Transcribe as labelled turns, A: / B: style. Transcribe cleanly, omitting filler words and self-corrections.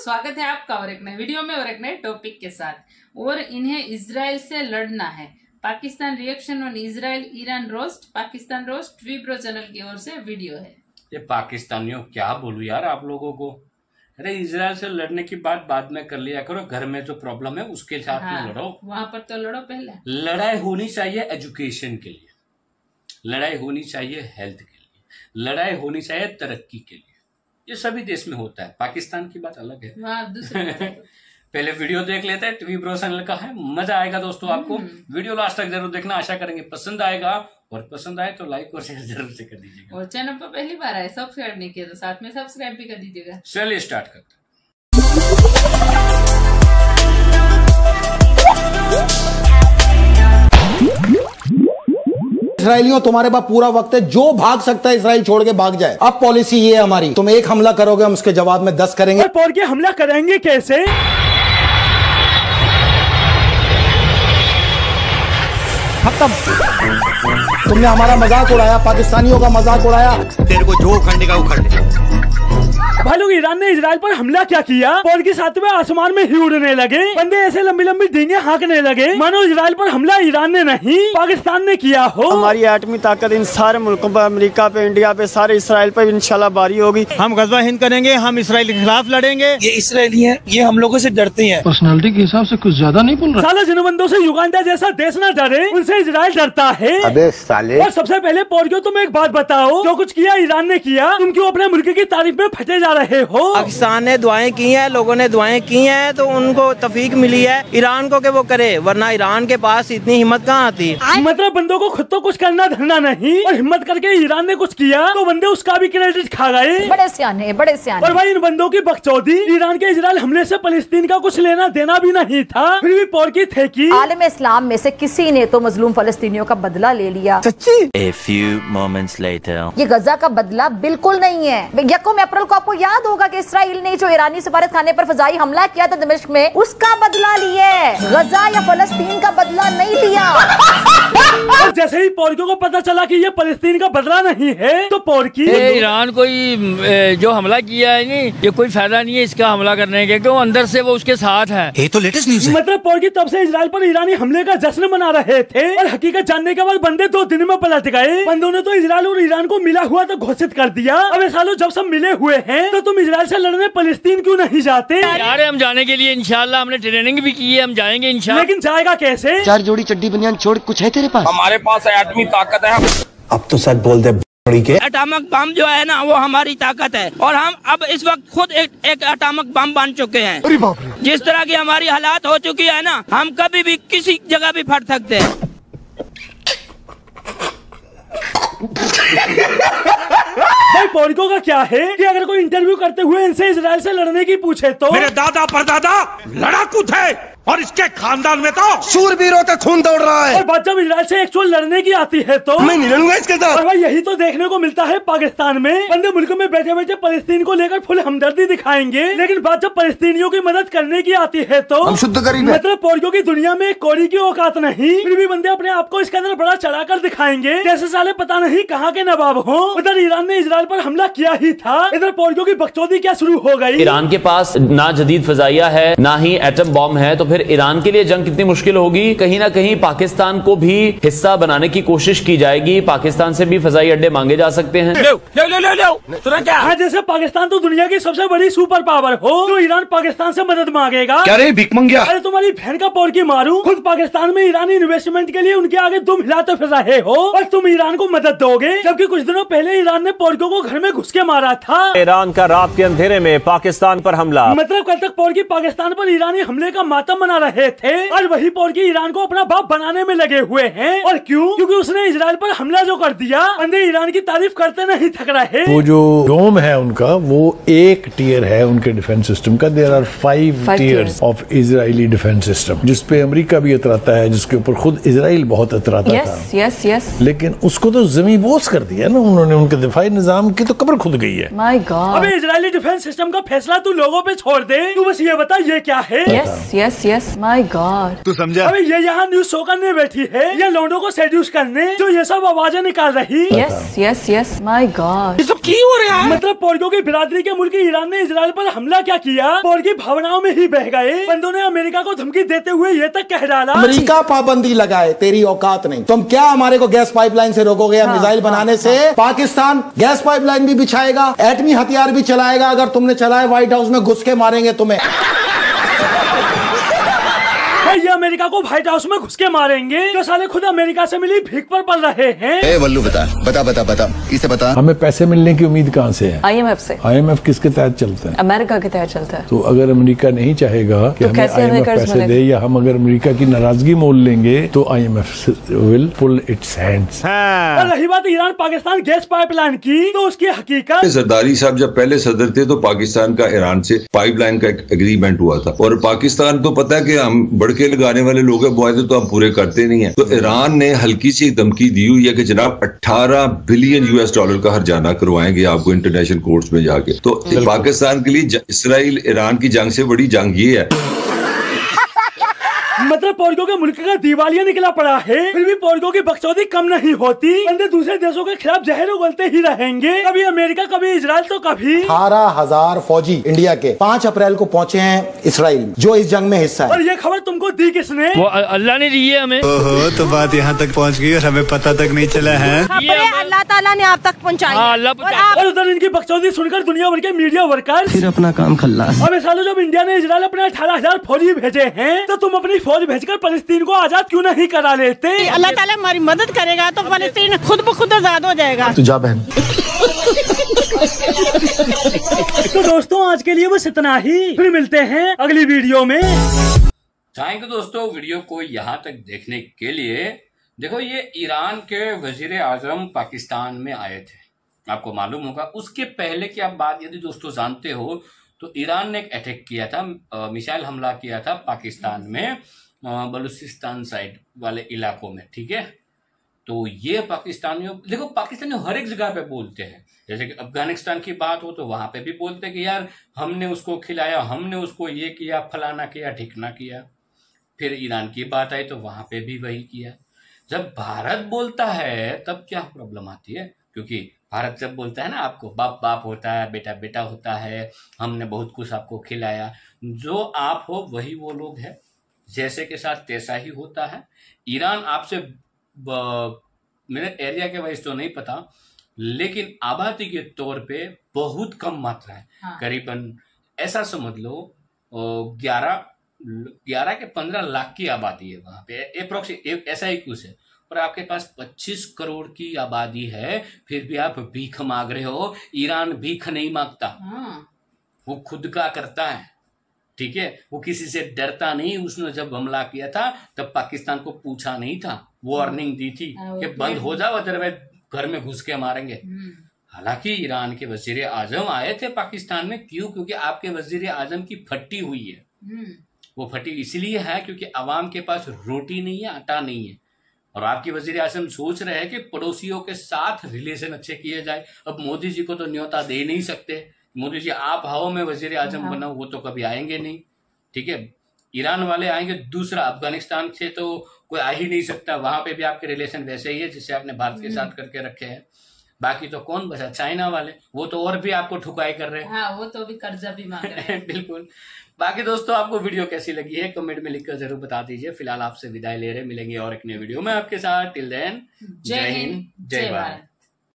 A: स्वागत है आपका और एक नए वीडियो में और एक नए टॉपिक के साथ। और इन्हें इजराइल से लड़ना है। Pakistan reaction on Israel Iran roast, Pakistan roast Wipro channel की ओर से वीडियो है।
B: ये पाकिस्तानियों क्या बोलूं यार आप लोगों को। अरे इजराइल से लड़ने की बात बाद में कर लिया करो, घर में जो प्रॉब्लम है उसके साथ में लड़ो।
A: वहां पर तो लड़ो पहले।
B: लड़ाई होनी चाहिए एजुकेशन के लिए, लड़ाई होनी चाहिए हेल्थ के लिए, लड़ाई होनी चाहिए तरक्की के लिए। ये सभी देश में होता है, पाकिस्तान की बात अलग है। पहले वीडियो देख लेते हैं, विप्रो चैनल का है, मजा आएगा दोस्तों आपको। वीडियो लास्ट तक जरूर देखना, आशा करेंगे पसंद आएगा, और पसंद आए तो लाइक और शेयर जरूर से कर दीजिएगा। और
A: चैनल पर पहली बार आए सब्सक्राइब नहीं किया तो साथ में सब्सक्राइब भी कर दीजिएगा।
B: चलिए स्टार्ट करते हैं।
C: इसराइलियों तुम्हारे पास पूरा वक्त है, जो भाग सकता है इसराइल छोड़ के भाग जाए। अब पॉलिसी ये है हमारी, तुम एक हमला करोगे हम उसके जवाब में 10 करेंगे।
D: और के हमला करेंगे कैसे? खत्म।
C: तुमने हमारा मजाक उड़ाया, पाकिस्तानियों का मजाक उड़ाया।
E: तेरे को जो उखड़ने का उखड़ ले।
D: भाई लोग, ईरान ने इजराइल पर हमला क्या किया? और के साथ में आसमान में ही उड़ने लगे, बंदे ऐसे लंबी लंबी डींगे हाँकने लगे मानो इजराइल पर हमला ईरान ने नहीं पाकिस्तान ने किया हो।
F: हमारी एटमी ताकत इन सारे मुल्कों पर, अमेरिका पे, इंडिया पे, सारे इसराइल पर इंशाल्लाह बारी होगी।
E: हम गज़वा हिंद करेंगे, हम इसराइल के खिलाफ लड़ेंगे। ये इसराइली हैं, ये हम लोगों से डरते हैं।
G: पर्सनालिटी के हिसाब से कुछ ज्यादा नहीं बोल रहा।
D: साला जिन बंदों से युगांडा जैसा देश न डरे, उनसे इजराइल डरता है।
C: अबे साले।
D: और सबसे पहले पोर्गियो, तुम एक बात बताओ, जो कुछ किया ईरान ने किया, तुम क्यों अपने मुल्क की तारीफ में फटे जा रहे हो?
F: पाकिस्तान ने दुआएं की हैं, लोगों ने दुआएं की हैं, तो उनको तफीक मिली है ईरान को कि वो करे, वरना ईरान के पास इतनी हिम्मत कहाँ आती।
D: मतलब बंदों को खुद तो कुछ करना धरना नहीं, और हिम्मत करके ईरान ने कुछ किया तो बंदे उसका भी क्रेडिट खा गए।
H: बड़े सियाने, बड़े सियाने।
D: और भाई इन बंदों की बकचोदी, ईरान के इजराइल हमले से फलस्तीन का कुछ लेना देना भी नहीं था, फिर भी पोर्की थे कि
H: आलम इस्लाम में से किसी ने तो मजलूम फलस्तीनियों का बदला ले लिया।
F: सच्ची?
I: A few moments later.
H: ये गजा का बदला बिल्कुल नहीं है। 1 अप्रैल को आपको याद होगा कि इसराइल ने जो ईरानी सफारत खाने पर फजाई हमला किया था दमिश्क में, उसका बदला लिया। गजा या फलस्तीन का बदला नहीं लिया।
D: और जैसे ही पोर्कियों को पता चला कि ये फलस्तीन का बदला नहीं है, तो पोर्की
J: ईरान कोई जो हमला किया है नहीं, ये कोई फायदा नहीं है इसका हमला करने के, क्यों अंदर से वो उसके साथ है।
E: ये तो लेटेस्ट न्यूज़ है।
D: मतलब पोर्की तब से इजराइल पर ईरानी हमले का जश्न मना रहे थे, और हकीकत जानने के बाद बंदे 2 दिन में पलट गए। बंदों ने तो इजराइल और ईरान को मिला हुआ तो घोषित कर दिया। अब सालों जब सब मिले हुए हैं, तो तुम इजराइल से लड़ने फलस्तीन क्यों नहीं जाते?
J: यार हम जाने के लिए इंशाल्लाह हमने ट्रेनिंग भी की है, हम जाएंगे इंशाल्लाह।
D: लेकिन जाएगा कैसे?
C: 4 जोड़ी चड्डी बनियान छोड़ कुछ है तेरे पास?
E: हमारे पास एटमी ताकत है।
F: अब तो सच बोल दे के।
J: एटॉमिक बम जो है ना, वो हमारी ताकत है, और हम अब इस वक्त खुद एक एटॉमिक बम बन चुके हैं।
C: अरे बाप रे।
J: जिस तरह की हमारी हालात हो चुकी है ना, हम कभी भी किसी जगह भी फट सकते हैं।
D: भाई पोर्को का क्या है कि अगर कोई इंटरव्यू करते हुए इनसे इजराइल से लड़ने की पूछे तो
E: मेरे दादा परदादा लड़ाकू थे, और इसके खानदान में तो शूरवीरों का खून दौड़ रहा है।
D: और बात जब इजराइल से एक्चुअल लड़ने की आती है तो
E: मैं नहीं लड़ूंगा इसके साथ।
D: और भाई यही तो देखने को मिलता है पाकिस्तान में। बंदे मुल्क में बैठे बैठे फलस्तीन को लेकर फुल हमदर्दी दिखाएंगे, लेकिन बात जब फलस्तीनियों की मदद करने की आती है तो
C: हम शुद्ध गरीब हैं।
D: मतलब पोर्कियों की दुनिया में कोड़ी की औकात नहीं, फिर भी बंदे अपने आप को इसके अंदर बड़ा चढ़ाकर दिखाएंगे, जैसे साले पता नहीं कहाँ के नवाब हो। उधर ईरान ने इजराइल पर हमला किया ही था, इधर पोर्कियों की बकचोदी क्या शुरू हो गई।
K: ईरान के पास ना जदीद फजाइया है, ना ही एटम बॉम्ब है, तो फिर ईरान के लिए कितनी मुश्किल होगी। कहीं ना कहीं पाकिस्तान को भी हिस्सा बनाने की कोशिश की जाएगी, पाकिस्तान से भी फजाई अड्डे मांगे जा सकते हैं।
D: हाँ, जैसे पाकिस्तान तो दुनिया की सबसे बड़ी सुपर पावर हो, तो ईरान पाकिस्तान से मदद मांगेगा।
E: क्या रे भिख मंगिया?
D: अरे तुम्हारी बहन का पोर्की मारूं, खुद पाकिस्तान में ईरानी इन्वेस्टमेंट के लिए उनके आगे तुम हिलाते फिर रहे हो, और तुम ईरान को मदद दोगे, जबकि कुछ दिनों पहले ईरान ने पोर्कियों को घर में घुस के मारा था।
K: ईरान का रात के अंधेरे में पाकिस्तान पर हमला।
D: मतलब कल तक पोर्की पाकिस्तान पर ईरानी हमले का मातम मना रहे थे, और वही पोर्की ईरान को अपना बाप बनाने में लगे हुए हैं। और क्यों? क्योंकि उसने इजराइल पर हमला जो कर दिया, बंदे ईरान की तारीफ करते नहीं थक रहे।
G: वो जो डोम है उनका, वो एक टियर है उनके डिफेंस सिस्टम का। There are 5 tiers of Israeli defence system, जिसपे अमेरिका भी इतराता है, जिसके ऊपर खुद इजराइल बहुत इतराता था।
H: यस।
G: लेकिन उसको तो जमीन बोस कर दिया ना उन्होंने, उनके दिफाई निजाम की तो कब्र खुद गई है।
H: My God.
D: अबे इजरायली डिफेंस सिस्टम का फैसला तू लोगों पे छोड़ दे, तू बस ये बता ये क्या है।
H: Yes yes my God.
E: तू समझा?
D: अबे ये यहाँ न्यूज शो करने बैठी है या लौंडों को सेड्यूस करने जो ये सब आवाजें निकाल रही।
H: Yes yes yes my God.
E: ये सब क्यों हो रहा है?
D: मतलब पोर्गो की बिरादरी के मुल्क ईरान ने इजराइल पर हमला क्या किया, पोर की भावनाओं में ही बह गए। बंदों ने अमेरिका को धमकी देते हुए ये तक कह डाला
C: अमेरिका पाबंदी लगाए, तेरी औकात नहीं। तुम क्या हमारे को गैस पाइपलाइन से रोकोगे या मिसाइल बनाने से? पाकिस्तान गैस पाइपलाइन भी बिछाएगा, एटमी हथियार भी चलाएगा। अगर तुमने चलाए व्हाइट हाउस में घुस के मारेंगे तुम्हें।
D: ये अमेरिका को व्हाइट हाउस में घुस के मारेंगे जो साले खुद अमेरिका से मिली भीख पर पल रहे हैं।
L: वल्लू बता बता बता बता इसे बता।
G: हमें पैसे मिलने की उम्मीद कहाँ से है?
H: IMF से।
G: IMF किसके तहत चलता है?
H: अमेरिका के तहत चलता है।
G: तो अगर अमेरिका नहीं चाहेगा कि हमें IMF पैसे दे, या हम अगर अमेरिका की नाराजगी मोल लेंगे तो IMF will pull its hands.
D: और रही बात ईरान पाकिस्तान गैस पाइपलाइन की, तो उसकी हकीकत
M: जरदारी साहब जब पहले सदर थे तो पाकिस्तान का ईरान से पाइपलाइन का एक एग्रीमेंट हुआ था, और पाकिस्तान तो पता है कि हम बढ़के लगाने वाले लोग हैं, वायदे तो हम पूरे करते नहीं है। तो ईरान ने हल्की सी धमकी दी हुई है कि जनाब 18 बिलियन US$ का हर्जाना करवाएंगे आपको इंटरनेशनल कोर्ट्स में जाके। तो पाकिस्तान के लिए इसराइल ईरान की जंग से बड़ी जंग ये है।
D: मतलब पोर्गो के मुल्क का दिवालिया निकला पड़ा है, फिर भी पोर्गो की बकचोदी कम नहीं होती। बंदे दूसरे देशों के खिलाफ जहर उगलते ही रहेंगे, कभी अमेरिका कभी इजराइल तो कभी।
C: 18,000 फौजी इंडिया के 5 अप्रैल को पहुंचे हैं इसराइल, जो इस जंग में हिस्सा है।
D: और ये खबर तुमको दी किसने?
J: वो अल्लाह ने दी है हमें।
L: ओहो, तो बात यहाँ तक पहुँच गई और हमें पता तक नहीं चला है।
H: अल्लाह ताला ने आप तक पहुँचाई।
D: और उधर इनकी बकचोदी सुनकर दुनिया भर के मीडिया वर्कर
F: फिर अपना काम खल्लास।
D: अब सालों जब इंडिया ने इजराइल अपने 18,000 फौजी भेजे हैं, तो तुम अपनी फौज भेजकर फलस्तीन को आजाद क्यों नहीं करा लेते?
N: अल्लाह ताला हमारी मदद करेगा तो फलस्तीन खुद ब खुद आजाद हो जाएगा।
C: तू जा बहन।
D: तो दोस्तों आज के लिए बस इतना ही, फिर मिलते हैं अगली वीडियो में।
B: थैंक यू दोस्तों वीडियो को यहाँ तक देखने के लिए। देखो ये ईरान के वजीर आजम पाकिस्तान में आए थे, आपको मालूम होगा। उसके पहले की आप बात यदि दोस्तों जानते हो तो ईरान ने एक अटैक किया था, मिसाइल हमला किया था पाकिस्तान में, बलूचिस्तान साइड वाले इलाकों में, ठीक है। तो ये पाकिस्तानियों, देखो पाकिस्तानी हर एक जगह पे बोलते हैं, जैसे कि अफगानिस्तान की बात हो तो वहां पे भी बोलते हैं कि यार हमने उसको खिलाया, हमने उसको ये किया, फलाना किया, ठिकना किया। फिर ईरान की बात आई तो वहां पे भी वही किया। जब भारत बोलता है तब क्या प्रॉब्लम आती है, क्योंकि भारत जब बोलता है ना आपको बाप बाप होता है, बेटा बेटा होता है, हमने बहुत कुछ आपको खिलाया, जो आप हो वही वो लोग हैं, जैसे के साथ तैसा ही होता है। ईरान आपसे मेरे एरिया के वाइज तो नहीं पता, लेकिन आबादी के तौर पे बहुत कम मात्रा है। हाँ। करीबन ऐसा समझ लो 11 के 15 लाख की आबादी है वहां पे, अप्रोक्सीमेट ऐसा ही कुछ है। और आपके पास 25 करोड़ की आबादी है, फिर भी आप भीख मांग रहे हो। ईरान भीख नहीं मांगता। हाँ। वो खुद का करता है, ठीक है। वो किसी से डरता नहीं। उसने जब हमला किया था तब पाकिस्तान को पूछा नहीं था, वार्निंग दी थी कि बंद हो जाओ अदरवाइज घर में घुस के मारेंगे। हालांकि ईरान के वजीर आजम आए थे पाकिस्तान में, क्यों? क्योंकि आपके वजीर आजम की फटी हुई है। वो फटी इसलिए है क्योंकि आवाम के पास रोटी नहीं है, आटा नहीं है, और आपके वजीर आजम सोच रहे हैं कि पड़ोसियों के साथ रिलेशन अच्छे किए जाए। अब मोदी जी को तो न्योता दे नहीं सकते, मोदी जी आप हाओ में वजीर आजम बना, वो तो कभी आएंगे नहीं, ठीक है। ईरान वाले आएंगे। दूसरा, अफगानिस्तान से तो कोई आ ही नहीं सकता, वहां पे भी आपके रिलेशन वैसे ही है जिससे आपने भारत के साथ करके रखे हैं। बाकी तो कौन बचा? चाइना वाले, वो तो और भी आपको ठुकाई कर रहे हैं।
A: हाँ, वो तो अभी कर्जा भी मांग रहे हैं।
B: बिल्कुल। बाकी दोस्तों आपको वीडियो कैसी लगी है कमेंट में लिखकर जरूर बता दीजिए। फिलहाल आपसे विदाई ले रहे, मिलेंगे और एक नए वीडियो में आपके साथ। टिल देन, जय हिंद, जय भारत।